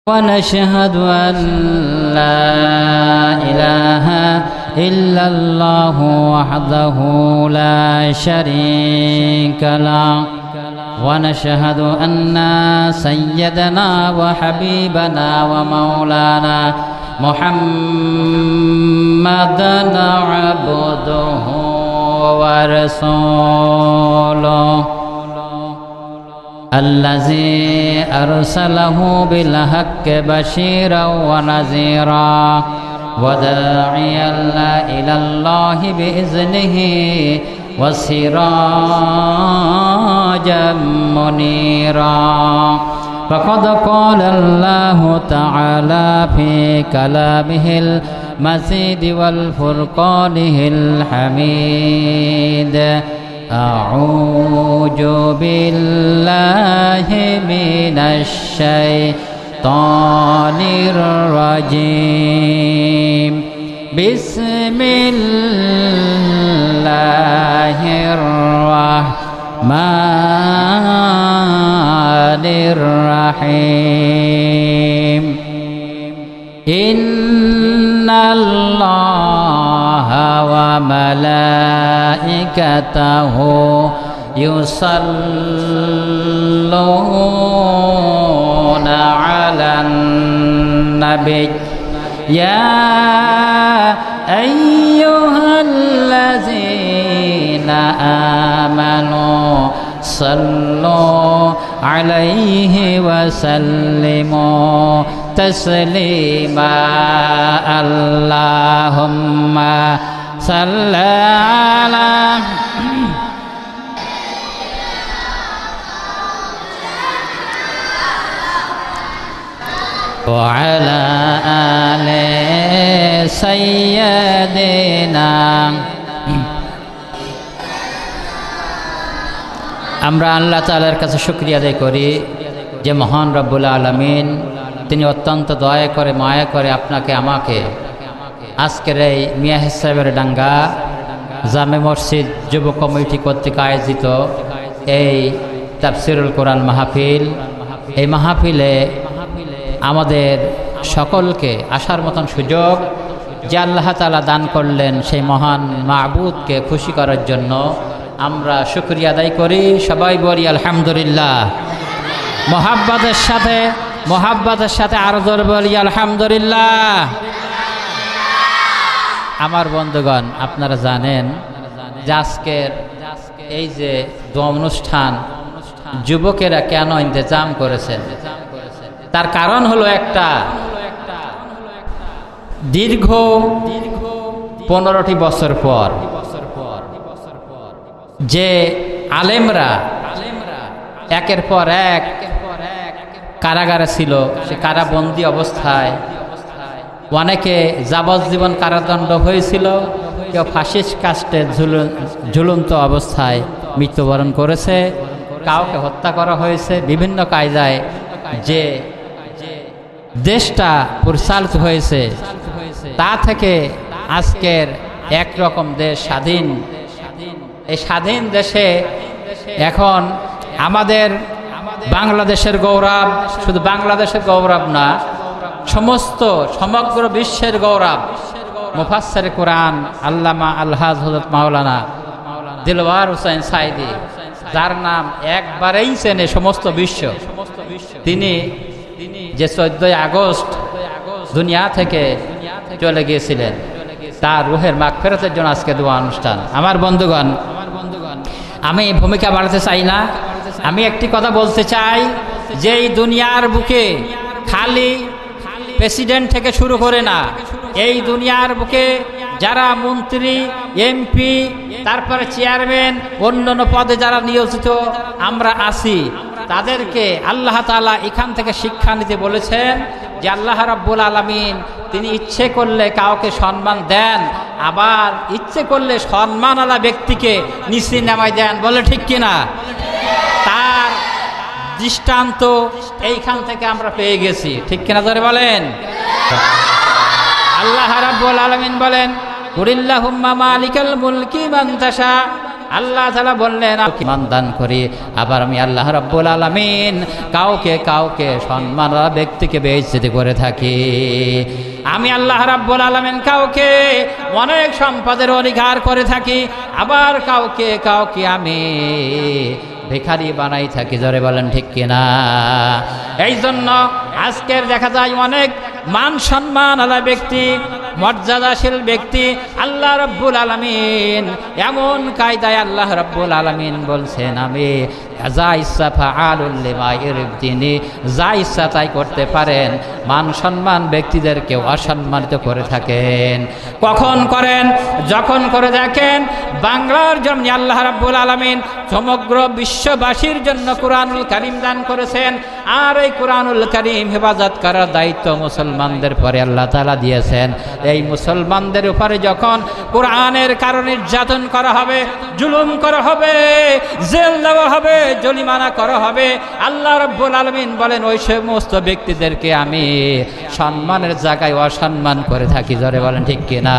ونشهد أن لا إله إلا الله وحده لا شريك له ونشهد أن سيدنا وحبيبنا ومولانا محمدًا عبده ورسوله الذي أرسله بالحق بشيرا ونذيرا وداعيا إلى الله بإذنه وسراجا منيرا فقد قال الله تعالى في كلامه المجيد والفرقانه الحميد أعوذ بالله من الشيطان الرجيم بسم الله الرحمن الرحيم إن الله وملائكته يصلون على النبي يا أيها الذين آمنوا صلوا عليه وسلموا تسليما اللهم صل على وعلى آل سيدنا আমরা আল্লাহ তাআলার কাছে শুকরিয়া আদায় করি যে মহান রব্বুল আলামিন তিনি অত্যন্ত দয়া করে মায়া করে আপনাকে আমাকে আজকের এই মিয়া সাহেবের ডাঙ্গা জামে মসজিদ যুব কমিটি কর্তৃক আয়োজিত এই তাফসিরুল কোরআন মাহফিল এই মাহফিলে আমাদের সকলকে আসার মতন সুযোগ যে আল্লাহ তাআলা দান করলেন সেই মহান মাবুদকে খুশি করার জন্য আমরা শুকরিয়া আদায় করি সবাই বলি আলহামদুলিল্লাহ মোহাব্বতের সাথে আরো জোরে বলি আলহামদুলিল্লাহ আমার বন্ধুগণ আপনারা জানেন যে আজকের এই যে দোয়া অনুষ্ঠান যুবকেরা কেন ইন্তজাম করেছেন তার কারণ হলো একটা দীর্ঘ 15টি বছর পর যে আলেমরা একের পর এক কারাগারে ছিল সে কারাবন্দী অবস্থায় অনেকে যাবজ্জীবন কারাদণ্ড হয়েছিল কেউ ফাঁসির কাস্টে ঝুলন্ত অবস্থায় মৃত্যুবরণ করেছে কাউকে হত্যা করা হয়েছে বিভিন্ন কায়দায় যে দেশটা পরিচালিত হয়েছে তা থেকে আজকের একরকম দেশ স্বাধীন এই স্বাধীন দেশে এখন আমাদের বাংলাদেশের গৌরব শুধু বাংলাদেশের গৌরব না সমগ্র বিশ্বের গৌরব মুফাসসির কোরআন আল্লামা আলহাজ হযরত মাওলানা দিলওয়ার হোসেন সাইদি যার নাম একবারেই চেনে সমস্ত বিশ্ব তিনি যে 14 আগস্ট দুনিয়া থেকে চলে গিয়েছিলেন তার রুহের মাগফিরাতের জন্য আজকে দোয়া অনুষ্ঠান আমার বন্ধুগণ আমি ভূমিকা বাড়াতে চাই না আমি একটি কথা বলতে চাই যে এই দুনিয়ার বুকে খালি প্রেসিডেন্ট থেকে শুরু করে না এই দুনিয়ার বুকে যারা মন্ত্রী এমপি তারপরে চেয়ারম্যান অন্যান্য পদে যারা নিয়োজিত আমরা আছি তাদেরকে আল্লাহ তাআলা এখান থেকে শিক্ষা নিতে বলেছেন যে আল্লাহ রাব্বুল আলামিন তিনি ইচ্ছে করলে কাউকে সম্মান দেন আবার ইচ্ছে করলে সম্মানওয়ালা ব্যক্তিকে নিচে নামায় দেন বলে ঠিক কিনা তার দৃষ্টান্ত এইখান থেকে আমরা পেয়ে গেছি ঠিক কিনা ধরে বলেন আল্লাহ রাব্বুল আলামিন বলেন কুলিল্লাহুম্মা মালিকাল মুলকি মান তাশা আল্লাহ তাআলা বললেন সম্মান দান করি। আবার আমি আল্লাহ রাব্বুল আলামিন কাউকে কাউকে সম্মানওয়ালা ব্যক্তিকে বেইজ্জতি করে থাকি। আমি আল্লাহ রাব্বুল আলামিন কাউকে অনেক সম্পদের অধিকার করে থাকি, আবার কাউকে কাউকে আমি ভিখারি বানাই থাকি। জোরে বলেন ঠিক কিনা? এই জন্য আজকের দেখা যায় অনেক মান সম্মান আলা ব্যক্তি, মর্যাদাশীল ব্যক্তি, আল্লাহ রাব্বুল আলামিন এমন কায়দায় আল্লাহ রাব্বুল আলামিন বলছেন আমি যা ইচ্ছা ফাআলুল লিমা ইউরিদিনি, যা ইচ্ছা তাই করতে পারেন। মান সম্মান ব্যক্তিদেরকে অসম্মানিত করে থাকেন। কখন করেন? যখন করে দেখেন বাংলার জন্য আল্লাহ রাব্বুল আলামিন সমগ্র বিশ্ববাসীর জন্য কোরআনুল কারীম দান করেছেন, আর এই কোরআনুল কারীম হেফাজত করার দায়িত্ব মুসলমানদের পরে আল্লাহ তাআলা দিয়েছেন। এই মুসলমানদের উপরে যখন কোরআনের কারণে নির্যাতন করা হবে, জুলুম করা হবে, জেল দেওয়া হবে, জরিমানা করা হবে, আল্লাহ রাব্বুল আলামিন বলেন ওই সমস্ত ব্যক্তিদেরকে আমি সম্মানের জায়গায় অসম্মান করে থাকি। জোরে বলেন ঠিক কিনা?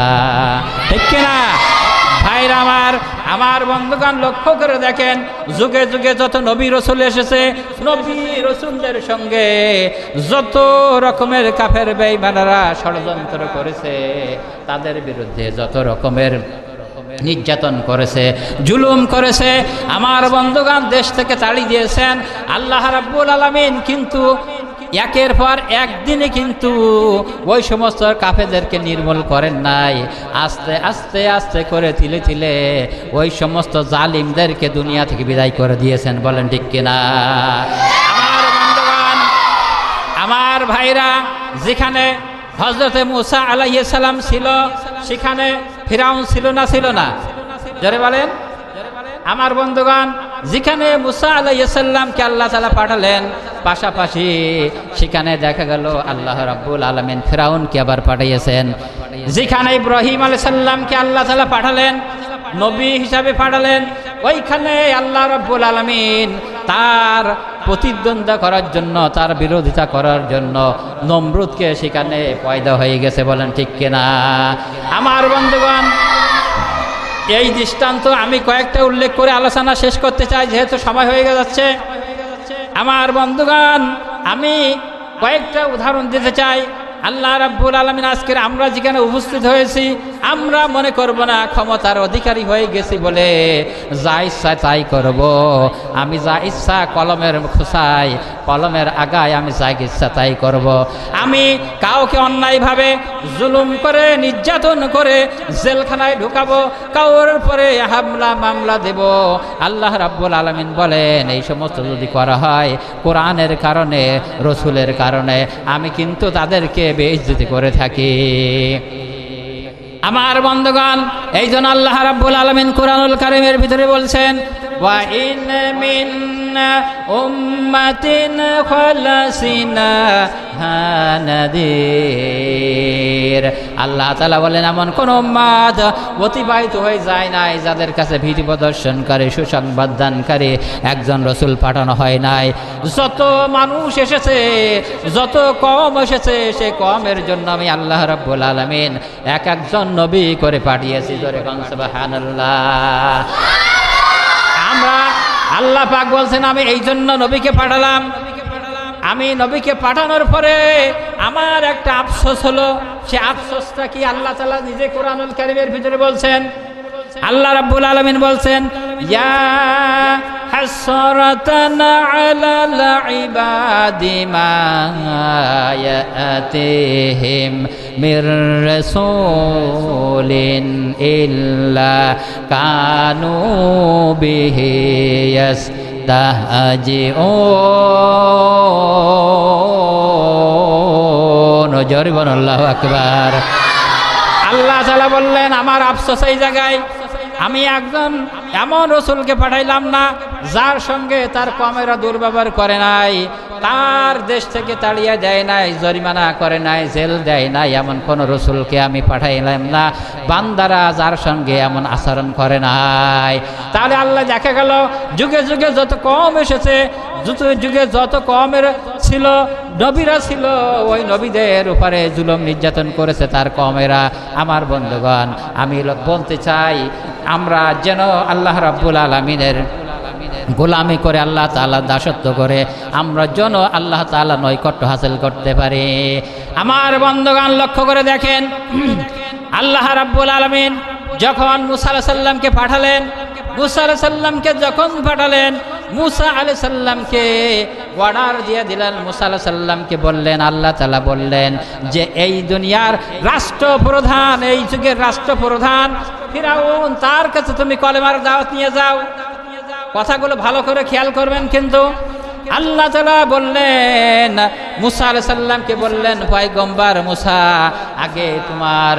ঠিক কিনা? ভাইরা আমার বন্ধুগণ, লক্ষ্য করে দেখেন যুগে যুগে যত নবী রসুল এসেছে, নবী রসুলদের সঙ্গে যত রকমের কাফের বেঈমানেরা ষড়যন্ত্র করেছে, তাদের বিরুদ্ধে যত রকমের নির্যাতন করেছে, জুলুম করেছে, আমার বন্ধুগণ দেশ থেকে তাড়িয়ে দিয়েছেন। আল্লাহ রাব্বুল আলামিন কিন্তু একের পর একদিনে কিন্তু ওই সমস্ত কাফেরদেরকে নির্মূল করেন নাই। আস্তে আস্তে আস্তে করে তিলে তিলে ওই সমস্ত জালিমদেরকে দুনিয়া থেকে বিদায় করে দিয়েছেন। বলেন ঠিক কিনা? আমার বন্ধুগণ, আমার ভাইরা, যেখানে হযরতে মুসা আলাইহিস সালাম ছিল, সেখানে ফিরাউন ছিল না? ছিল না? জোরে বলেন। আমার বন্ধুগণ, যেখানে মুসা আলাইহিস সালামকে আল্লাহ তাআলা পাঠালেন, পাশাপাশি সেখানে দেখা গেল আল্লাহ রাব্বুল আলামিন ফিরাউনকে আবার পাঠিয়েছেন। যেখানে ইব্রাহিম আলাইহিস সালামকে আল্লাহ তাআলা পাঠালেন, নবী হিসাবে পাঠালেন, ওইখানে আল্লাহ রাব্বুল আলামিন তার প্রতিদ্বন্দ্বিতা করার জন্য, তার বিরোধিতা করার জন্য নমরুদকে সেখানে পয়দা হয়ে গেছে। বলেন ঠিক কিনা? আমার বন্ধুগণ, এই দৃষ্টান্ত আমি কয়েকটা উল্লেখ করে আলোচনা শেষ করতে চাই, যেহেতু সময় হয়ে যাচ্ছে। আমার বন্ধুগণ, আমি কয়েকটা উদাহরণ দিতে চাই। আল্লাহ রাব্বুল আলামিন আজকের আমরা যেখানে উপস্থিত হয়েছি, আমরা মনে করব না ক্ষমতার অধিকারী হয়ে গেছি বলে যা ইচ্ছা তাই করব। আমি যা ইচ্ছা কলমের খোসায়, কলমের আগায় আমি যা ইচ্ছা তাই করব। আমি কাউকে অন্যায়ভাবে জুলুম করে, নির্যাতন করে জেলখানায় ঢুকাবো, কাউর পরে হামলা মামলা দেব। আল্লাহ রাব্বুল আলামিন বলেন এই সমস্ত যদি করা হয় কোরআনের কারণে, রসুলের কারণে, আমি কিন্তু তাদেরকে বেইজ্জতি করে থাকি। আমার বন্ধুগণ, এই জন্য আল্লাহ রাব্বুল আলামিন কোরআনুল কারীমের ভিতরে বলছেন ওয়া ইন মিন উম্মাতিন খালাসিনা হানাদির। আল্লাহ তাআলা বলেন এমন কোন উম্মাত অতিবাহিত হয়ে যায় নাই যাদের কাছে ভীতি প্রদর্শনকারী, সুসংবাদ দানকারী একজন রসুল পাঠানো হয় নাই। যত মানুষ এসেছে, যত কওম এসেছে, সে কওমের জন্য আমি আল্লাহ রাব্বুল আলামিন এক একজন নবী করে পাঠিয়েছি। জোরে বলেন সুবহানাল্লাহ। আমরা আল্লাহ পাক বলছেন আমি এই জন্য নবীকে পাঠালাম। আমি নবীকে পাঠানোর পরে আমার একটা আফসোস হলো। সে আফসোসটা কি? আল্লাহ তাআলা নিজে কোরআনুল কারীমের ভিতরে বলছেন। আল্লাহ রাব্বুল আলামিন বলছেন ইয়া হাসরাতান আলাল ইবাদি মা ইয়াতিহিম মির রাসূলিন ইল্লা কানু বিহি ইয়াসতাহজিউন। জোরে বলুন আল্লাহু আকবার। আল্লাহ তাআলা বললেন আমার আফসোস এই জায়গায়, আমি একজন এমন রসুলকে পাঠাইলাম না যার সঙ্গে তার কওমেরা দুর্ব্যবহার করে নাই, তার দেশ থেকে তাড়িয়ে দেয় নাই, জরিমানা করে নাই, জেল দেয় নাই, এমন কোন রসুলকে আমি পাঠাইলাম না বান্দারা যার সঙ্গে এমন আচরণ করে নাই। তাহলে আল্লাহ দেখা গেল যুগে যুগে যত কওম এসেছে, যুগে যত কওমের ছিল, নবীরা ছিল, ওই নবীদের উপরে জুলুম নির্যাতন করেছে তার কওমেরা। আমার বন্ধুগণ, আমি বলতে চাই আমরা যেন আল্লাহ রাব্বুল আলামিনের গোলামি করে, আল্লাহ তাআলা দাসত্ব করে আমরা যেন আল্লাহ তাআলা নৈকট্য হাসিল করতে পারি। আমার বন্ধুগণ, লক্ষ্য করে দেখেন, আল্লাহ রাব্বুল আলামিন যখন মুসা আলাইহিস সালামকে পাঠালেন, মুসা আলাইহিস সালামকে যখন পাঠালেন, মুসা আলাইহিস সালামকে অর্ডার দিয়ে দিলেন। মুসা আলাইহিস সালামকে বললেন, আল্লাহ তাআলা বললেন যে এই দুনিয়ার রাষ্ট্রপ্রধান, এই যুগের রাষ্ট্রপ্রধান ফিরাউন, তার কাছে তুমি কলেমার দাওয়াত নিয়ে যাও। কথাগুলো ভালো করে খেয়াল করবেন। কিন্তু আল্লাহ তাআলা বললেন, মুসা আলাইহিস সালামকে বললেন, পয়গম্বর মুসা, আগে তোমার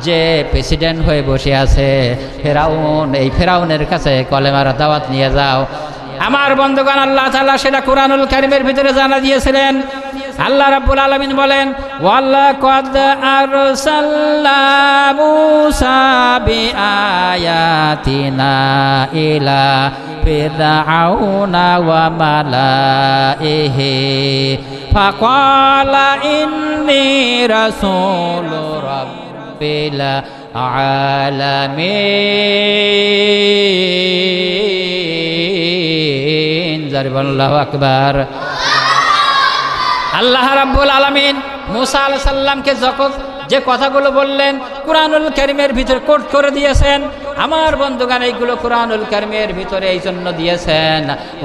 যে প্রেসিডেন্ট হয়ে বসে আছে ফিরাউন, এই ফিরাউনের কাছে কলেমার দাওয়াত নিয়ে যাও। আমার বন্ধুগণ, আল্লাহ তাআলা সেটা কুরআনুল কারীমের ভিতরে জানা দিয়েছিলেন। আল্লাহ রাব্বুল আলামিন বলেন, ওয়ালাকাদ আরসালনা মুসা বিআয়াতিনা ইলা ফিরআউনা ওয়া মালাইহি ফাকালা ইন্নী রাসূলু রাব্বিল আলামিন। আল্লাহু আকবার। আল্লাহ রাব্বুল আলামিন মুসা আলাইহিস সালামকে যখন যে কথাগুলো বললেন কুরআনুল কারীমের ভিতরে কোট করে দিয়েছেন। আমার বন্ধুগণ, এইগুলো কুরআনুল কারীমের ভিতরে এই জন্য দিয়েছেন।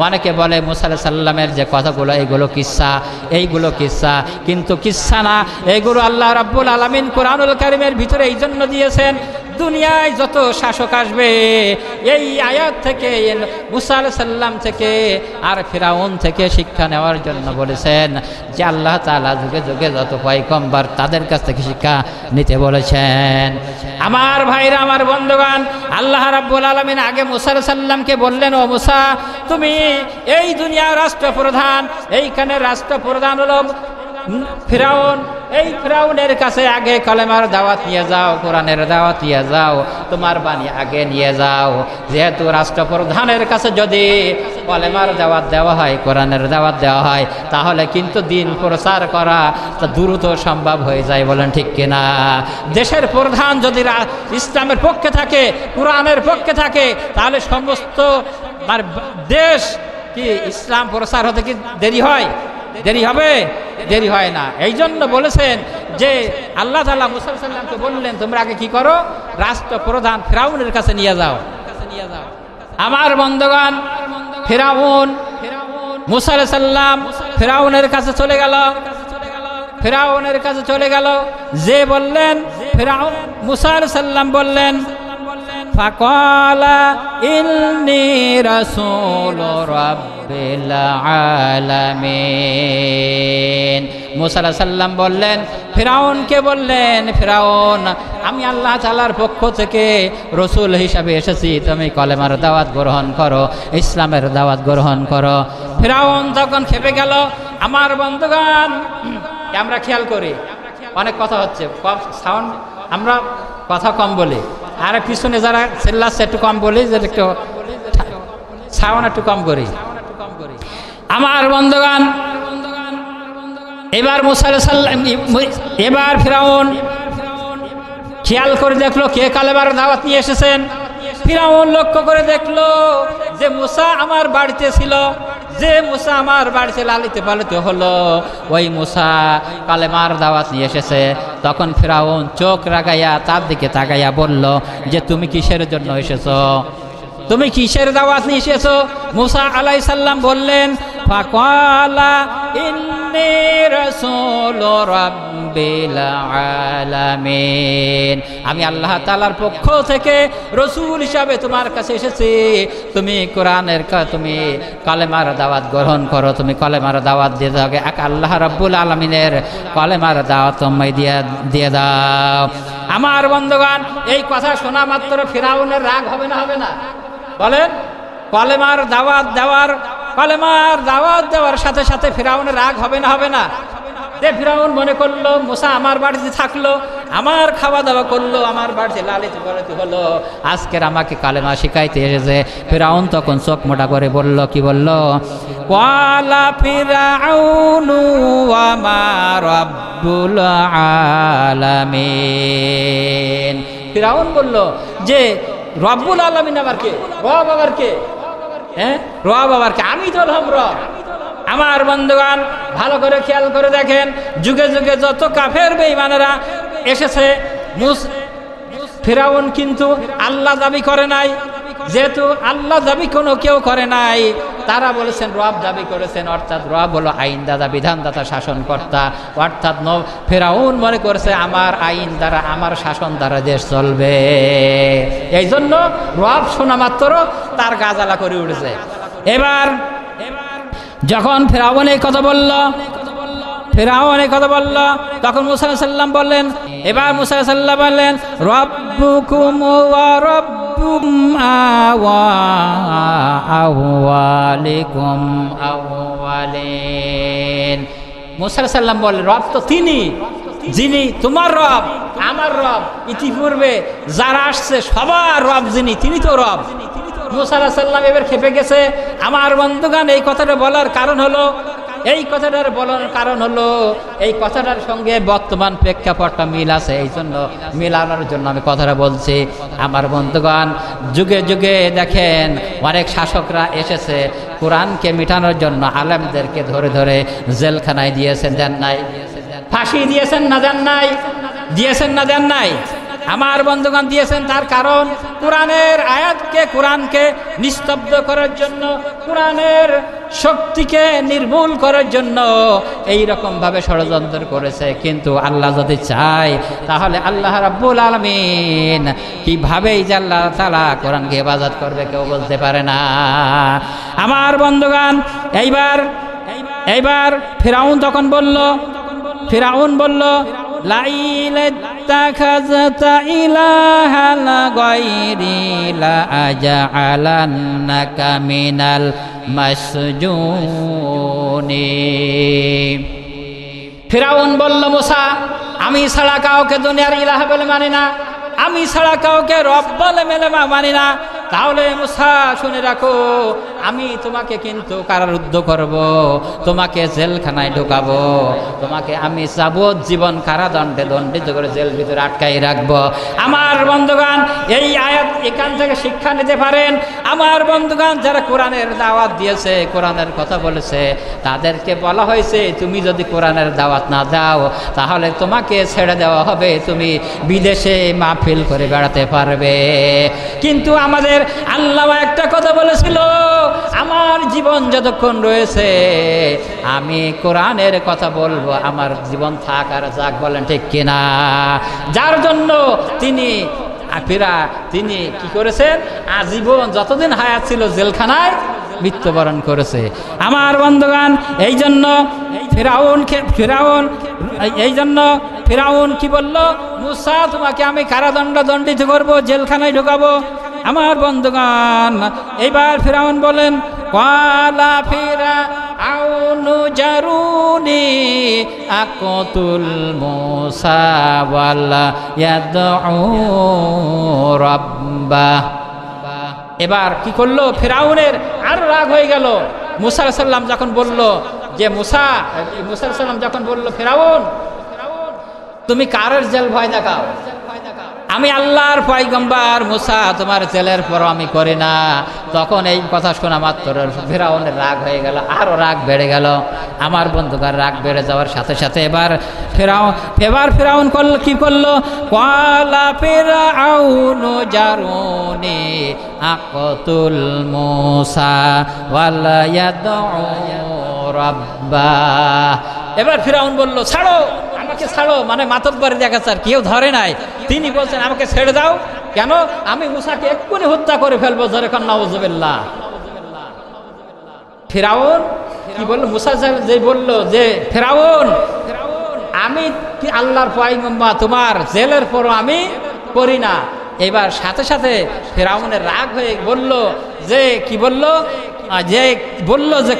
অনেকে বলে মুসা আলাইহিস সালামের যে কথাগুলো এইগুলো কিসসা, এইগুলো কিসসা, কিন্তু কিসসা না, এইগুলো আল্লাহ রাব্বুল আলামিন কুরআনুল কারীমের ভিতরে এই জন্য দিয়েছেন। দুনিয়ায় যত শাসক আসবে এই আয়াত থেকে, মুসা আলাইহিস সালাম থেকে আর ফিরাউন থেকে শিক্ষা নেওয়ার জন্য বলেছেন যে আল্লাহ তাআলা যুগে যুগে যত পয়গম্বর তাদের কাছ থেকে শিক্ষা নিতে বলেছেন। আমার ভাইরা, আমার বন্ধুগণ, আল্লাহ রাব্বুল আলামিন আগে মুসা আলাইহিস সালামকে বললেন, ও মুসা, তুমি এই দুনিয়ার রাষ্ট্রপ্রধান, এইখানে রাষ্ট্রপ্রধান হলো ফিরাউন, এই ফিরাউনের কাছে আগে কলেমার দাওয়াত নিয়ে যাও, কোরআনের দাওয়াত নিয়ে যাও, তোমার বাণী আগে নিয়ে যাও। যেহেতু রাষ্ট্রপ্রধানের কাছে যদি কলেমার দাওয়াত দেওয়া হয়, কোরআনের দাওয়াত দেওয়া হয়, তাহলে কিন্তু দিন প্রচার করা তা দ্রুত সম্ভব হয়ে যায়। বলেন ঠিক কিনা? দেশের প্রধান যদি ইসলামের পক্ষে থাকে, কোরআনের পক্ষে থাকে, তাহলে সমস্ত দেশ কি ইসলাম প্রচার হতে কি দেরি হয়? দেরি হবে? দেরি হয় না। এই জন্য বলেছেন যে আল্লাহ তাআলা মুসা আলাইহিস সালামকে বললেন, তোমরা আগে কি করো, রাষ্ট্রপ্রধান ফিরাউনের কাছে নিয়ে যাও। আমার বন্ধুগণ, ফিরাউন, মুসা আলাইহিস সালাম ফিরাউনের কাছে চলে গেল। ফিরাউনের কাছে চলে গেল, যে বললেন, ফিরাউন মুসা আলাইহিস সালাম বললেন, ফাকালা ইন্নী রাসূলু রাব্বিল আলামিন। মুসা আলাইহিস সালাম বললেন, ফিরাউনকে বললেন, ফিরাউন, আমি আল্লাহ তাআলার পক্ষ থেকে রসুল হিসাবে এসেছি, তুমি কলেমার দাওয়াত গ্রহণ করো, ইসলামের দাওয়াত গ্রহণ করো। ফিরাউন তখন খেপে গেল। আমার বন্ধুগণ, আমরা খেয়াল করি, অনেক কথা হচ্ছে, সাউন্ড, আমরা কথা কম বলি, আর পিছনে যারা চিল্লাচ্ছে একটু কম বলি, যে একটু সাউন্ড একটু কম করি। আমার বন্ধুগণ, এবার মুসা আলাইহিস সালাম, এবার ফিরাউন খেয়াল করে দেখলো কে কালেমার দাওয়াত নিয়ে এসেছেন। ফিরাউন লক্ষ্য করে দেখলো যে মুসা আমার বাড়িতে ছিল, যে মুসা আমার বাড়িতে লালিতে পালিত হলো, ওই মুসা কালেমার দাওয়াত নিয়ে এসেছে। তখন ফিরাউন চোখ রাগাইয়া তার দিকে তাকাইয়া বলল যে তুমি কিসের জন্য এসেছো, তুমি কিসের দাওয়াত নিয়ে এসেছো? মুসা আলাইহিস সালাম বললেন, ফাকালা ইন্নী রাসূলু রাব্বিল আলামিন, আমি আল্লাহ তাআলার পক্ষ থেকে রসুল হিসাবে তোমার কাছে এসেছি, তুমি কোরআনের তুমি কলেমার দাওয়াত গ্রহণ করো, তুমি কলেমার দাওয়াত দিয়ে দাও, এক আল্লাহ রাব্বুল আলামিনের কলেমার দাওয়াত তুমি দিয়ে দাও। আমার বন্ধুগণ, এই কথা শোনা মাত্র ফিরাউনের রাগ হবে না? হবে না? বলেন, কলেমার দাওয়াত দেওয়ার সাথে সাথে ফিরাউনের রাগ হবে না? হবে না? ফিরাউন মনে করলো মুসা আমার বাড়িতে থাকলো, আমার খাওয়া দাওয়া করলো, আমার বাড়িতে লালিত পালিত হলো, আজকের আমাকে কালেমা শিখাইতে এসেছে। ফিরাউন তখন চোখ মোটা করে বলল, কি বলল? ওয়ালা ফিরাউনু ওয়া মা রাব্বুল আলামিন। ফিরাউন বলল যে রব্বুল আলামিন আবার কে? রব আবার কে? হ্যাঁ, রব আবার কে? আমি তো হলাম রব। আমার বন্ধুগণ ভালো করে খেয়াল করে দেখেন, যুগে যুগে যত কাফের বেঈমানেরা এসেছে, ফিরাউন কিন্তু আল্লাহ দাবি করে নাই। যেহেতু আল্লাহ দাবি কোনো কেউ করে নাই, তারা বলেছেন রব দাবি করেছেন, অর্থাৎ রব হলো আইনদাতা, বিধানদাতা, শাসনকর্তা। অর্থাৎ ফিরাউন মনে করেছে আমার আইন দ্বারা, আমার শাসন দ্বারা দেশ চলবে। এই জন্য রব শোনা মাত্র তার গাজালা করে উঠেছে। এবার যখন ফিরাউন এই কথা বলল, তখন মুসা আলাইহিস সালাম বললেন, এবার মুসা আলাইহিস সালাম বললেন, রব্বুকুম ওয়া রব্বুম আওয়ালিকুম আওয়ালিন। মুসা আলাইহিস সালাম বললেন, রব তো তিনি, যিনি তোমার রব, আমার রব, ইতিপূর্বে যারা আসছে সবার রব যিনি, তিনি তো রব। মুসা আলাইহিস সালাম এবার খেপে গেছে। আমার বন্ধুগণ এই কথাটা বলার কারণ হলো, এই কথাটার সঙ্গে বর্তমান প্রেক্ষাপটটা মিল আছে, এই জন্য মিলানোর জন্য আমি কথাটা বলছি। আমার বন্ধুগণ, যুগে যুগে দেখেন অনেক শাসকরা এসেছে কোরআনকে মিটানোর জন্য, আলেমদেরকে ধরে ধরে জেলখানায় দিয়েছেন, দেন নাই? ফাঁসি দিয়েছেন না দেন নাই? দিয়েছেন না দেন নাই? আমার বন্ধুগণ দিয়েছেন। তার কারণ কোরআনের আয়াতকে, কোরআনকে নিস্তব্ধ করার জন্য, কোরআনের শক্তিকে নির্মূল করার জন্য এই রকম ভাবে ষড়যন্ত্র করেছে। কিন্তু আল্লাহ যদি চায় তাহলে আল্লাহ রাব্বুল আলামিন কিভাবেই যে আল্লাহ তাআলা কোরআনকে হেফাজত করবে কেউ বলতে পারে না। আমার বন্ধুগণ এইবার ফিরাউন তখন বলল, লাইন ইত্তাখাযতা ইলাহান গায়রি লা আজআলান্নাকা মিনাল মাসজুনিন। ফিরাউন বলল, মুসা আমি ছাড়া কাউকে দুনিয়ার ইলাহ বলে মানি না, আমি ছাড়া কাউকে রব বলে মানি না। তাহলে মুসা শুনে রাখো, আমি তোমাকে কিন্তু কারারুদ্ধ করব, তোমাকে জেলখানায় ঢোকাবো, তোমাকে আমি যাবজ্জীবন কারাদণ্ডে দণ্ডিত করে জেল ভিতরে আটকাই রাখবো। আমার বন্ধুগণ এই আয়াত এখান থেকে শিক্ষা নিতে পারেন। আমার বন্ধুগণ যারা কোরআনের দাওয়াত দিয়েছে, কোরআনের কথা বলেছে, তাদেরকে বলা হয়েছে তুমি যদি কোরআনের দাওয়াত না দাও তাহলে তোমাকে ছেড়ে দেওয়া হবে, তুমি বিদেশে মাহফিল করে বেড়াতে পারবে। কিন্তু আমাদের আল্লাহ একটা কথা বলেছিল, আমার জীবন যতক্ষণ রয়েছে আমি কোরআনের কথা বলবো, আমার জীবন থাক আর যাক, বলেন ঠিক কিনা? যার জন্য তিনি কি করেছেন, আজীবন যতদিন হায়াত ছিল জেলখানায় মৃত্যুবরণ করেছে। আমার বন্ধুগণ এই জন্য ফিরাউন কি বলল, মুসা তোমাকে আমি কারাদণ্ডিত করবো, জেলখানায় ঢোকাবো। আমার বন্ধুগণ এইবার ফিরাউন বলেন, ক্বালা ফিরআউনু জারুনি আকাতুল মুসা ওয়ালা ইয়াদউ রাব্বাহ। এবার কি করলো, ফিরাউনের আর রাগ হয়ে গেল। মুসা আলাইহিস সালাম যখন বলল যে মুসা আলাইহিস সালাম যখন বলল, ফিরাউন তুমি কারের জেল ভয় দেখাও, আমি আল্লাহর পয়গম্বর মুসা, তোমার জেলের পর আমি করি না। তখন এই কথা শোনা মাত্র ফিরাউনের রাগ হয়ে গেল, আরো রাগ বেড়ে গেল। আমার বন্ধুকার রাগ বেড়ে যাওয়ার সাথে সাথে এবার ফিরাউন কি করলো, ক্বালা ফিরআউনু জারুনি আকাতুল মুসা ওয়ালা ইয়াদউ রাব্বাহ। এবার ফিরাউন বলল, ছাড়ো আমাকে, ছাড়ো, মানে মাতব্বরি দেখাচ্ছে, কেউ ধরে নাই। তিনি বলছেন আমাকে ছেড়ে দাও, কেন? আমি মুসাকে এক্ষুনি হত্যা করে ফেলবো, জোরে কান নাউযুবিল্লাহ। ফিরাউন কি বলল, মুসা যে বলল যে ফিরাউন আমি আল্লাহর পয়গম্বর, তোমার জেলের পরও আমি করি না। এবার সাথে সাথে ফিরাউনের রাগ হয়ে বলল যে কি বলল, যে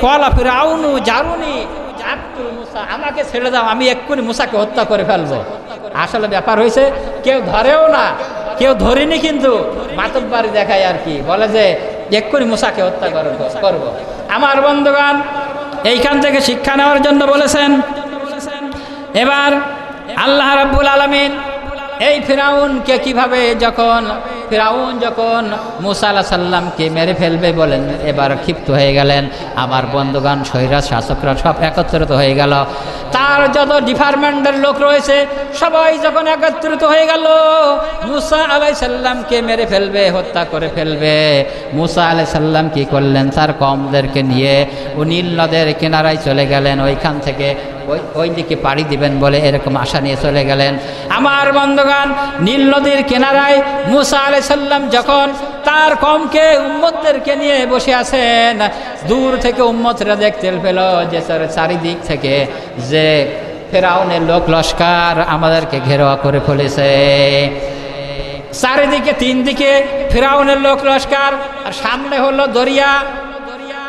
ক্বালা ফিরআউনু জারুনি, মুসা, আমাকে ছেড়ে দাও, আমি এক্ষুনি মুসাকে হত্যা করে ফেলবো। আসলে ব্যাপার হয়েছে কেউ ধরেও না, কেউ ধরিনি, কিন্তু মাতব্বারি দেখায় আর কি, বলে যে এক্ষুনি মুসাকে হত্যা করবো। আমার বন্ধুগণ, এইখান থেকে শিক্ষা নেওয়ার জন্য বলেছেন। এবার আল্লাহ রাব্বুল আলামিন এই ফিরাউনকে কিভাবে, ফিরাউন যখন মুসা আলাইহিস সালামকে মেরে ফেলবে বলেন, এবার ক্ষিপ্ত হয়ে গেলেন। আমার বন্ধুগণ, স্বৈরাজ শাসকরা সব একত্রিত হয়ে গেল, তার যত ডিপার্টমেন্টের লোক রয়েছে সবাই যখন একত্রিত হয়ে গেল মুসা আলাইহিস সালামকে মেরে ফেলবে, হত্যা করে ফেলবে। মুসা আলাইহিস সালাম কি করলেন, তার কওমদেরকে নিয়ে নীল নদের কিনারায় চলে গেলেন। ওইখান থেকে ওই দিকে পাড়ি দিবেন বলে এরকম আশা নিয়ে চলে গেলেন। আমার বন্ধুগণ, নীল নদীর কিনারায় মুসা আলাইহিস সালাম যখন তার কওমকে, উম্মতদেরকে নিয়ে বসে আছেন, দূর থেকে উম্মতরা দেখতে পেল যে চারিদিক থেকে যে ফিরাউনের লোক লস্কর আমাদেরকে ঘেরাও করে ফেলেছে। চারিদিকে 3 দিকে ফিরাউনের লোক লস্কর, আর সামনে হলো দরিয়া।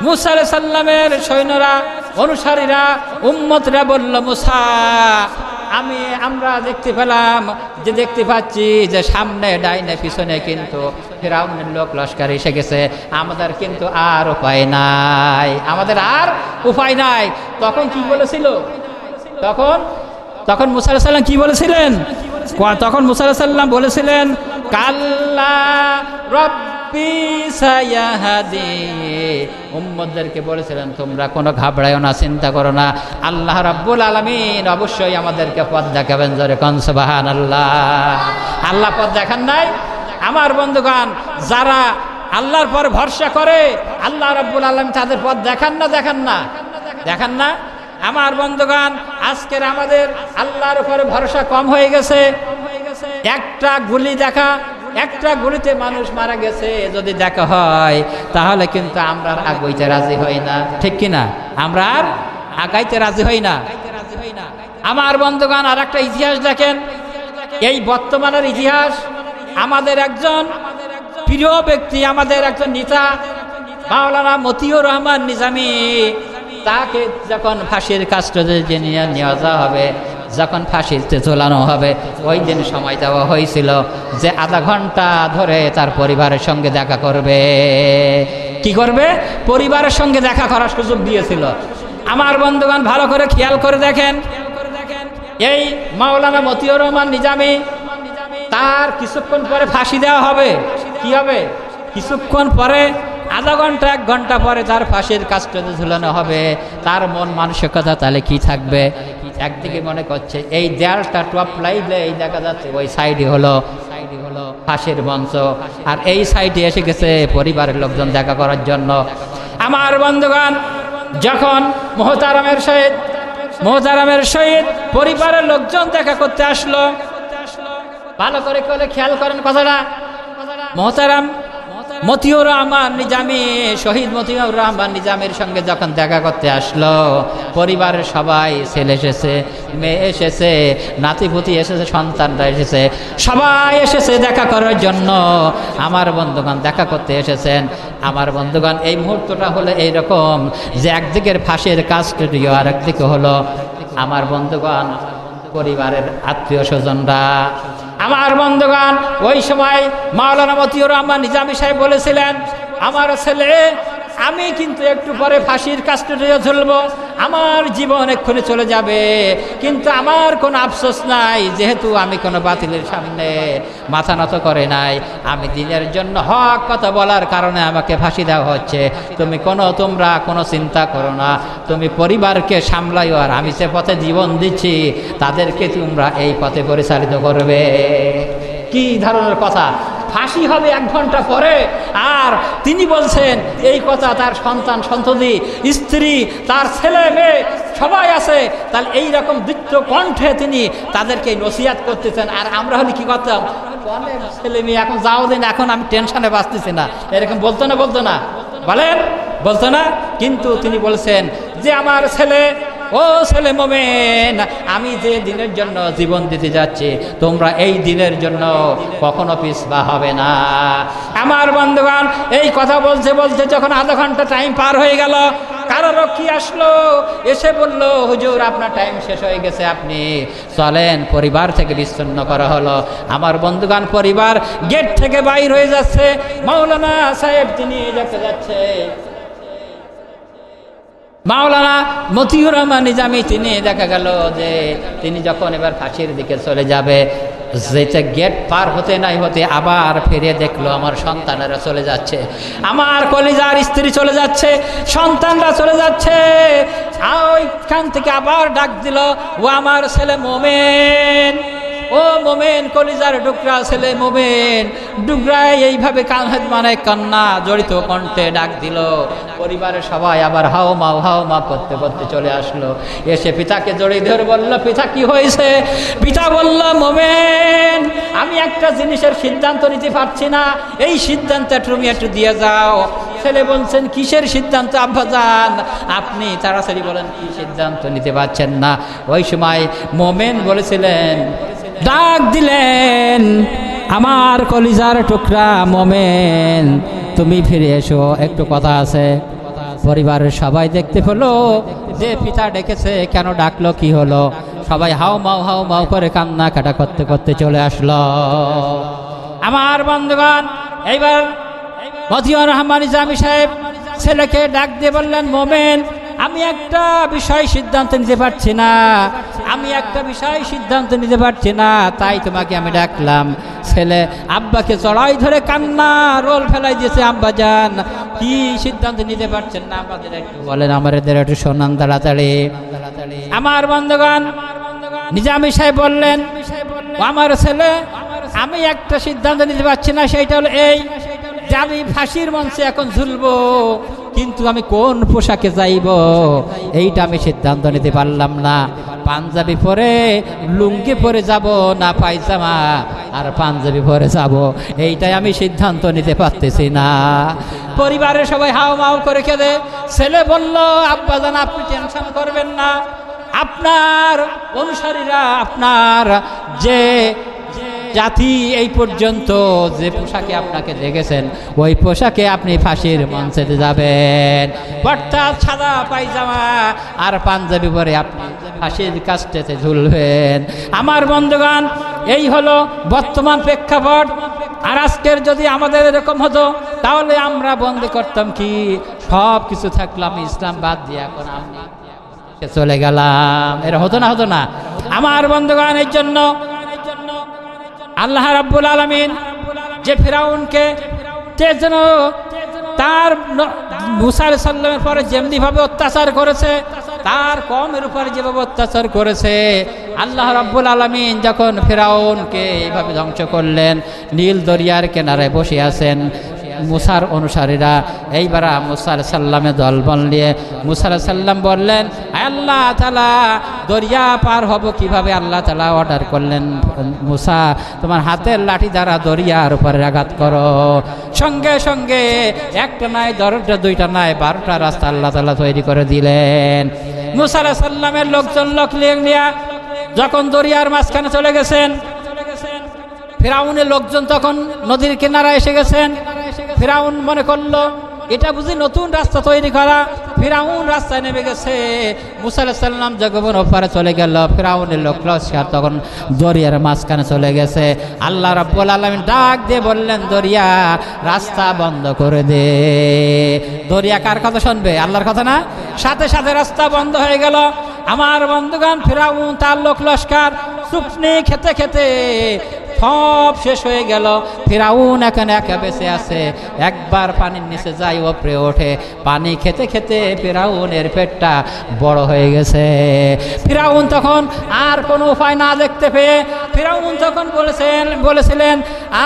মুসা আলাইহিস সালামের সৈন্যরা, অনুসারীরা, উম্মতরা বলল, মুসা, আমরা দেখতে পাচ্ছি যে সামনে ডাইনে পিছনে কিন্তু ফিরাউনের লোক লস্কর এসে গেছে, আমাদের কিন্তু আর উপায় নাই, তখন কি বলেছিল, তখন মুসা আলাইহিস সালাম কি বলেছিলেন? তখন মুসা আলাইহিস সালাম বলেছিলেন, কাল্লা রব্বি সায়াহদি। উম্মতদেরকে বলেছিলেন, তোমরা কোনো ঘাবড়ায়ও না, চিন্তা করো না, আল্লাহ রাব্বুল আলামিন অবশ্যই আমাদেরকে পথ দেখাবেন। জোরে কোন সুবহানাল্লাহ। আল্লাহ পথ দেখান নাই? আমার বন্ধুগণ, যারা আল্লাহর পর ভরসা করে আল্লাহ রাব্বুল আলামিন তাদের পথ দেখান না। আমার বন্ধুগণ, আজকের আমাদের আল্লাহর উপরে ভরসা কম হয়ে গেছে। একটা গুলিতে মানুষ মারা গেছে যদি দেখা হয়, তাহলে কিন্তু আমরা আর আগাইতে রাজি হই না, ঠিক কিনা? আমরা আর আগাইতে রাজি হই না। আমার বন্ধুগণ, আর একটা ইতিহাস দেখেন, এই বর্তমানের ইতিহাস। আমাদের একজন প্রিয় ব্যক্তি, আমাদের একজন নেতা মাওলানা মতিউর রহমান নিজামী, তাকে যখন ফাঁসির কাস্টডিতে নিয়ে যাওয়া হবে, যখন ফাঁসিতে ঝোলানো হবে, ওই দিন সময় দেওয়া হয়েছিল যে আধা ঘন্টা ধরে তার পরিবারের সঙ্গে দেখা করবে। কি করবে? পরিবারের সঙ্গে দেখা করার সুযোগ দিয়েছিল। আমার বন্ধুগণ, ভালো করে খেয়াল করে দেখেন, এই মাওলানা মতিউর রহমান নিজামী, তার কিছুক্ষণ পরে ফাঁসি দেওয়া হবে। কি হবে? কিছুক্ষণ পরে, আধা ঘন্টা 1 ঘন্টা পরে তার ফাঁসির কাস্টডিতে ঝুলানো হবে। তার মন মানসিকতা তাহলে কি থাকবে? একদিকে মনে করছে এই দেয়ালটা টপ লাইলে এই দেখা যাচ্ছে, ওই সাইডে হলো ফাঁসির মঞ্চ, আর এই সাইডে এসে গেছে পরিবারের লোকজন দেখা করার জন্য। আমার বন্ধুগণ, যখন মোহতারামের সহিত পরিবারের লোকজন দেখা করতে আসলো, ভালো করে খেয়াল করেন কথাটা। মোহতারাম মতিউর রহমান নিজামী, শহীদ মতিউর রহমান নিজামীর সঙ্গে যখন দেখা করতে আসলো, পরিবারের সবাই, ছেলে এসেছে, মেয়ে এসেছে, নাতিপুতি এসেছে, সন্তানরা এসেছে, সবাই এসেছে দেখা করার জন্য। আমার বন্ধুগণ, দেখা করতে এসেছেন। আমার বন্ধুগণ, এই মুহূর্তটা হলো এইরকম যে একদিকের ফাঁসির কাস্টডি, আর একদিকে হলো আমার বন্ধুগণ পরিবারের আত্মীয় স্বজনরা। আমার বন্ধুগণ, ওই সময় মাওলানা মতিউর রহমান নিজামী সাহেব বলেছিলেন, আমার ছেলে, আমি কিন্তু একটু পরে ফাঁসির কাস্টডিতে ঝুলবো, আমার জীবন এক্ষুনি চলে যাবে, কিন্তু আমার কোনো আফসোস নাই, যেহেতু আমি কোনো বাতিলের সামনে মাথা নত করে নাই, আমি দিনের জন্য হক কথা বলার কারণে আমাকে ফাঁসি দেওয়া হচ্ছে। তোমরা কোনো চিন্তা করো না, তুমি পরিবারকে সামলাইও, আর আমি যে পথে জীবন দিচ্ছি তাদেরকে তোমরা এই পথে পরিচালিত করবে। কি ধরনের কথা! ফাঁসি হবে 1 ঘন্টা পরে, আর তিনি বলছেন এই কথা, তার সন্তান সন্ততি, স্ত্রী, তার ছেলে মেয়ে সবাই আছে। তাহলে এইরকম দৃপ্ত কণ্ঠে তিনি তাদেরকে নসিহত করতেছেন। আর আমরা হলে কি করতাম? ছেলে মেয়ে এখন যাও দিন, এখন আমি টেনশনে বাঁচতেছি না, এরকম বলতো না বলতো না। কিন্তু তিনি বলছেন যে আমার ছেলে, ও ছেলে মোমেন, আমি যে দিনের জন্য জীবন দিতে যাচ্ছি, তোমরা এই দিনের জন্য কখনো পিছপা হবে না। আমার বন্ধুগণ, এই কথা বলতে বলতে যখন আধা ঘন্টা টাইম পার হয়ে গেল, কারারক্ষী আসলো, এসে বলল, হুজুর আপনার টাইম শেষ হয়ে গেছে, আপনি চলেন। পরিবার থেকে বিচ্ছিন্ন করা হলো। আমার বন্ধুগণ, পরিবার গেট থেকে বাইর হয়ে যাচ্ছে। মাওলানা সাহেব তিনি দেখতে যাচ্ছে, মাওলানা মতিউর রহমান নিজামী তিনি দেখা গেল যে তিনি যখন এবার ফাঁসির দিকে চলে যাবে, যেটা গেট পার হতে নাই হতে আবার ফিরে দেখলো আমার সন্তানেরা চলে যাচ্ছে, আমার কলিজার স্ত্রী চলে যাচ্ছে, সন্তানরা চলে যাচ্ছে। ওইখান থেকে আবার ডাক দিল, ও আমার ছেলে মোমেন, ও মোমেন, কলিজার ডুকরা ছেলে মোমেন। ডুকরায় এইভাবে মানে কান্না জড়িত কণ্ঠে ডাক দিল। পরিবারের সবাই আবার হাও মাও করতে করতে চলে আসলো। এসে পিতাকে জড়িয়ে ধরে বলল, পিতা কি হয়েছে? পিতা বলল, মোমেন, আমি একটা জিনিসের সিদ্ধান্ত নিতে পারছি না, এই সিদ্ধান্ত তুমি একটু দিয়ে যাও। ছেলে বলছেন, কিসের সিদ্ধান্ত আব্বাজান? আপনি তাড়াতাড়ি বলেন, কি সিদ্ধান্ত নিতে পারছেন না? ওই সময় মোমেন বলেছিলেন, ডাক দিলেন, আমার কলিজার টুকরা মোমেন, তুমি ফিরে এসো, একটু কথা আছে। পরিবারের সবাই দেখতে পেলো যে পিতা ডেকেছে, কেন ডাকলো, কি হলো? সবাই হাও মাও করে কান্না কাটা করতে করতে চলে আসলো। আমার বন্ধুগণ, এইবার মতিউর রহমান নিজামী সাহেব ছেলেকে ডাক দিয়ে বললেন, মোমেন, আমি একটা বিষয় সিদ্ধান্ত নিতে পারছি না, তাই তোমাকে আমি ডাকলাম। ছেলে আব্বাকে চড়াই ধরে কান্না রোল ফেলাই দিয়েছে, আব্বা যান কি সিদ্ধান্ত নিতে পারছেন না, আমাদের একটু বলেন, আমাদের একটু শোনান তাড়াতাড়ি। আমার বন্ধুগণ, নিজামী সাহেব বললেন, আমার ছেলে, আমি একটা সিদ্ধান্ত নিতে পারছি না, সেইটা হলো এই যে আমি ফাঁসির মঞ্চে এখন ঝুলবো, কিন্তু আমি কোন পোশাকে যাইব এইটা আমি সিদ্ধান্ত নিতে পারলাম না। পাঞ্জাবি পরে লুঙ্গি পরে যাব না পায়জামা আর পাঞ্জাবি পরে যাব, এইটাই আমি সিদ্ধান্ত নিতে পারতেছি না। পরিবারের সবাই হাও মাও করে কেঁদে। ছেলে বলল, আব্বাজান আপনি টেনশন করবেন না, আপনার অনুসারীরা, আপনার যে জাতি এই পর্যন্ত যে পোশাকে আপনাকে দেখেছেন, ওই পোশাকে আপনি ফাঁসির মঞ্চে যাবেন, অর্থাৎ সাদা পায়জামা আর পাঞ্জাবি পরে আপনি ফাঁসির কাস্টেতে ঝুলবেন। আমার বন্ধুগণ, এই হলো বর্তমান প্রেক্ষাপট। আর আজকের যদি আমাদের এরকম হতো, তাহলে আমরা বন্দি করতাম কি? সব কিছু থাকলাম, ইসলাম বাদ দিয়ে এখন আমরা চলে গেলাম, এরা হতো না। আমার বন্ধুগণ, এই জন্য আল্লাহ রাব্বুল আলামিন যে ফিরাউনকে যেন তার মুসা আলাইহিস সালামের পরে যেমনি ভাবে অত্যাচার করেছে, তার কওমের উপরে যেভাবে অত্যাচার করেছে, আল্লাহ রাব্বুল আলামিন যখন ফিরাউনকে এইভাবে ধ্বংস করলেন, নীল দরিয়ার কিনারায় বসে আছেন মুসার অনুসারীরা। এইবার মুসা আলাইহিস সালামের দলবল নিয়ে মুসা আলাইহিস সালাম বললেন, আল্লাহ তাআলা দরিয়া পার হব কিভাবে? আল্লাহ তাআলা অর্ডার করলেন, মুসা তোমার হাতের লাঠি দ্বারা দরিয়ার উপরে আঘাত করো। সঙ্গে সঙ্গে একটা নাই, দুইটা নাই, 12টা রাস্তা আল্লাহ তাআলা তৈরি করে দিলেন। মুসা আলাইহিস সালামের লোকজন নিয়ে যখন দরিয়ার মাঝখানে চলে গেছেন, ফিরাউনের লোকজন তখন নদীর কিনারায় এসে গেছেন। ফিরাউন মনে করলো এটা বুঝি নতুন রাস্তা তৈরি করা, ফিরাউন রাস্তায় নেমে গেছে। মুসা আলাইহিস সালাম জগবন ওপারে চলে গেল, ফিরাউনের লোক লস্কর তখন দরিয়ার মাঝখানে চলে গেছে। আল্লাহ রাব্বুল আলামিন ডাক দিয়ে বললেন, দরিয়া রাস্তা বন্ধ করে দে। দরিয়া কার কথা শুনবে? আল্লাহর কথা না? সাথে সাথে রাস্তা বন্ধ হয়ে গেল। আমার বন্ধুগণ, ফিরাউন তার লোক লস্কর চুপনি খেতে খেতে সব শেষ হয়ে গেল। ফিরাউন এখন একা বেঁচে আছে, একবার পানির নিচে যায়, ওপরে ওঠে, পানি খেতে খেতে ফিরাউনের পেটটা বড় হয়ে গেছে। ফিরাউন তখন আর কোনো উপায় না দেখতে পেয়ে ফিরাউন তখন বলেছিলেন,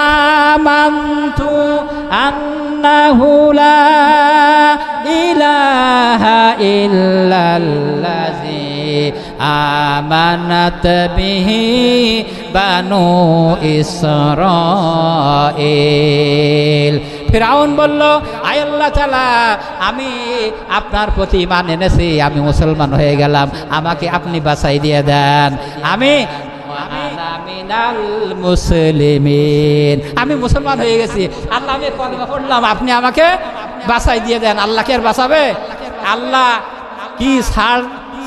আমানতু আন্নাহু লা ইলাহা ইল্লাল্লাযী আমানাত বিহি বানু ইসরাঈল। ফিরাউন বলল, আয় আল্লাহ তাআলা, আমি আপনার প্রতি ঈমান এনেছি, আমি মুসলমান হয়ে গেলাম, আমাকে আপনি বাঁচাই দিয়ে দেন, আমি মুসলিমিন, আমি মুসলমান হয়ে গেছি, আল্লাহ আমি কলেমা পড়লাম, আপনি আমাকে বাঁচাই দিয়ে দেন। আল্লাহকে আর বাঁচাবে? আল্লাহ কি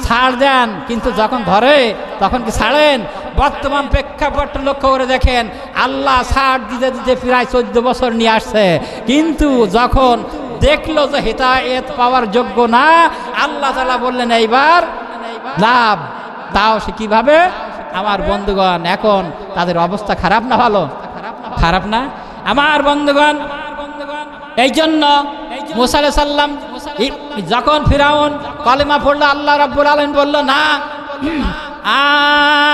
ছাড় দেন, কিন্তু যখন ধরে তখন কি ছাড়েন? বর্তমান প্রেক্ষাপট লক্ষ্য করে দেখেন, আল্লাহ ছাড় দিতে দিতে প্রায় 14 বছর নিয়ে আসছে, কিন্তু যখন দেখলো যে হিদায়াত পাওয়ার যোগ্য না, আল্লাহ তাআলা বললেন এইবার লাভ। তাও সে কিভাবে? আমার বন্ধুগণ, এখন তাদের অবস্থা খারাপ না ভালো? খারাপ না আমার বন্ধুগণ? এই জন্য মুসা আলাইহিস সালাম যখন ফিরাউন কালেমা পড়লো, আল্লাহ রাব্বুল আলামিন বলল না,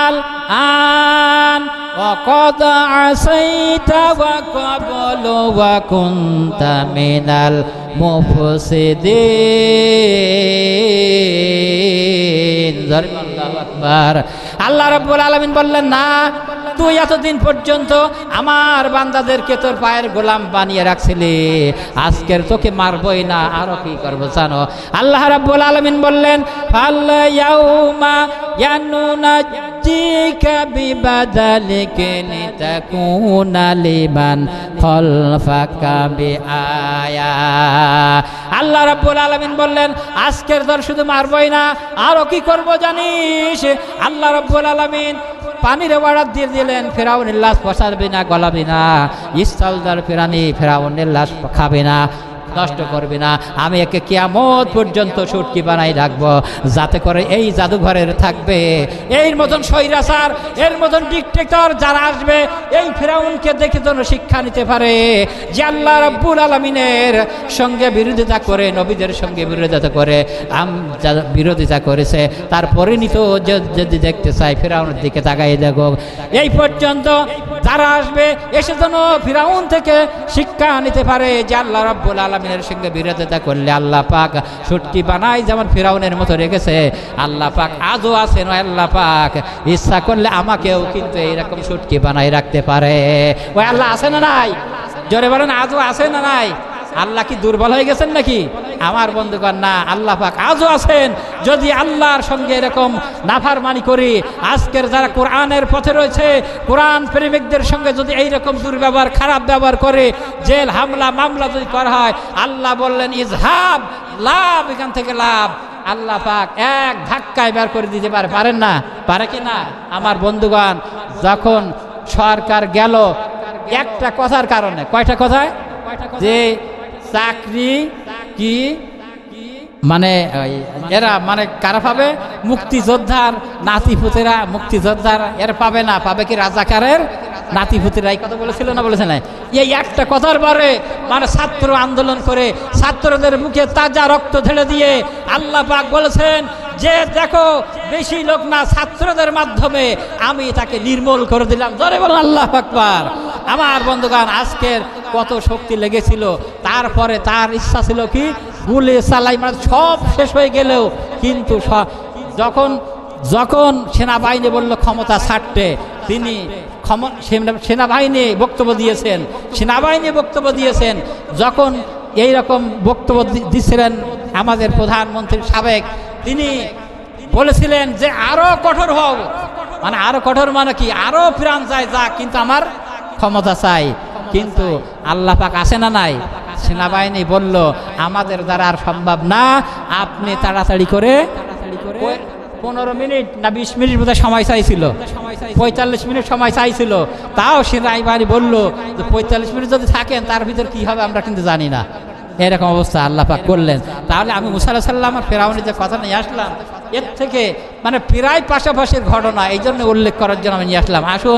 আল আন ওয়াকাদ আসাইতা ওয়া ক্বাবলু ওয়া কুনতা মিনাল মুফসিদিন। আল্লাহু আকবার। আল্লাহ রাব্বুল আলামিন বললেন না, তুই এতদিন পর্যন্ত আমার বান্দাদেরকে তোর পায়ের গোলাম বানিয়ে রাখছিলি, আজকের তোকে মারবই না, আরো কি করবো জানো? আল্লাহ রাব্বুল আলামিন বললেন, ফাল ইয়াউমা ইয়ানুনাজ্জিকা বিবাদালিকা লিতাকুনা লিমান খালফাকা বিআয়া। আল্লাহ রাব্বুল আলামিন বললেন, আজকের তোর শুধু মারবই না, আরো কি করব জানিস? আল্লাহ রাব্বুল আলামিন পানির অর্ডার দিয়ে দিলেন, ফেরাউনের লাশ পচারবি না, গলাবি না, ইসরায়েলদার প্রাণী ফেরাউনের লাশ খাবে না, নষ্ট করবি না, আমি একে কিয়ামত পর্যন্ত সুটকি বানাই রাখবো, যাতে করে এই জাদুঘরের থাকবে এর মতন স্বৈরাচার, এর মতন ডিক্টেটর যারা আসবে, এই ফেরাউনকে দেখে যেন শিক্ষা নিতে পারে যে আল্লাহ রাব্বুল আলামিনের সঙ্গে বিরোধিতা করে, নবীদের সঙ্গে বিরোধিতা করে, বিরোধিতা করেছে, তার পরিণত যদি দেখতে চাই ফেরাউনের দিকে তাকাই দেখো। এই পর্যন্ত যারা আসবে এসে যেন ফিরাউন থেকে শিক্ষা নিতে পারে যে আল্লাহ রাব্বুল আলামিনের সঙ্গে বিরোধিতা করলে আল্লাহ পাক সুটকি বানাই, যেমন ফিরাউনের মতো রেখেছে আল্লাহ পাক আজও আছেন। আল্লাহ পাক ইচ্ছা করলে আমাকেও কিন্তু এইরকম সুটকি বানাই রাখতে পারে। ওই আল্লাহ আছে না নাই? জোরে বলেন, আজও আছে না নাই? আল্লাহ কি দুর্বল হয়ে গেছেন নাকি? আমার বন্ধুগণ, না, আল্লাহ পাক আজও আছেন। যদি আল্লাহর সঙ্গে এরকম নাফরমানি করি, আজকের যারা কোরআনের পথে রয়েছে, কোরআন প্রেমিকদের সঙ্গে যদি এইরকম দুর্ব্যবহার, খারাপ ব্যবহার করে, জেল হামলা মামলা যদি করা হয়, আল্লাহ বললেন ইজহাব, লাভ, এখান থেকে লাভ। আল্লাহ পাক এক ধাক্কায় বের করে দিতে পারেন না? পারে কি না? আমার বন্ধুগণ, যখন সরকার গেল একটা কথার কারণে, কয়টা কথায়, যে চাকরি কি মানে এরা মানে কারা পাবে? মুক্তিযোদ্ধার নাতিপুতেরা, মুক্তিযোদ্ধার এর পাবে না, পাবে কি রাজাকারের নাতিপুতেরা। এই কথা বলেছিল না? বলেছে না? এই একটা কথার পরে মানে ছাত্র আন্দোলন করে ছাত্রদের মুখে তাজা রক্ত ঢেলে দিয়ে আল্লাহ পাক বলেছেন যে দেখো, বেশি লোক না, ছাত্রদের মাধ্যমে আমি তাকে নির্মূল করে দিলাম। জোরে বলুন আল্লাহু আকবার। আমার বন্ধুগণ, আজকের কত শক্তি লেগেছিল, তারপরে তার ইচ্ছা ছিল কি গুলি চালাই, মানে সব শেষ হয়ে গেলেও কিন্তু যখন সেনাবাহিনী বলল ক্ষমতা ছাড়তে, তিনি সেনাবাহিনী বক্তব্য দিয়েছেন। যখন এই রকম বক্তব্য দিচ্ছিলেন আমাদের প্রধানমন্ত্রী সাবেক, তিনি বলেছিলেন যে আরো কঠোর হও, মানে আরো কঠোর মানে কি, আরো প্রাণ যায় যা, কিন্তু আমার ক্ষমতা চাই। কিন্তু আল্লাহ পাক আছে না নাই? সেনাবাহিনী বলল আমাদের দ্বারা আর সম্ভব না, আপনি তাড়াতাড়ি করে 15 মিনিট না 20 মিনিট বোধহয় সময় চাইছিল, 45 মিনিট সময় চাইছিল, তাও সেনাবাহিনী বলল যে 45 মিনিট যদি থাকেন তার ভিতর কি হবে আমরা কিন্তু জানি না। এরকম অবস্থা আল্লাহ পাক করলেন। তাহলে আমি মুসা আলাইহিস সালাম আর ফেরাউনের যে কথা নিয়ে আসলাম, এর থেকে মানে প্রায় পাশাপাশির ঘটনা, এই জন্য উল্লেখ করার জন্য আমি নিয়ে আসলাম। আসুন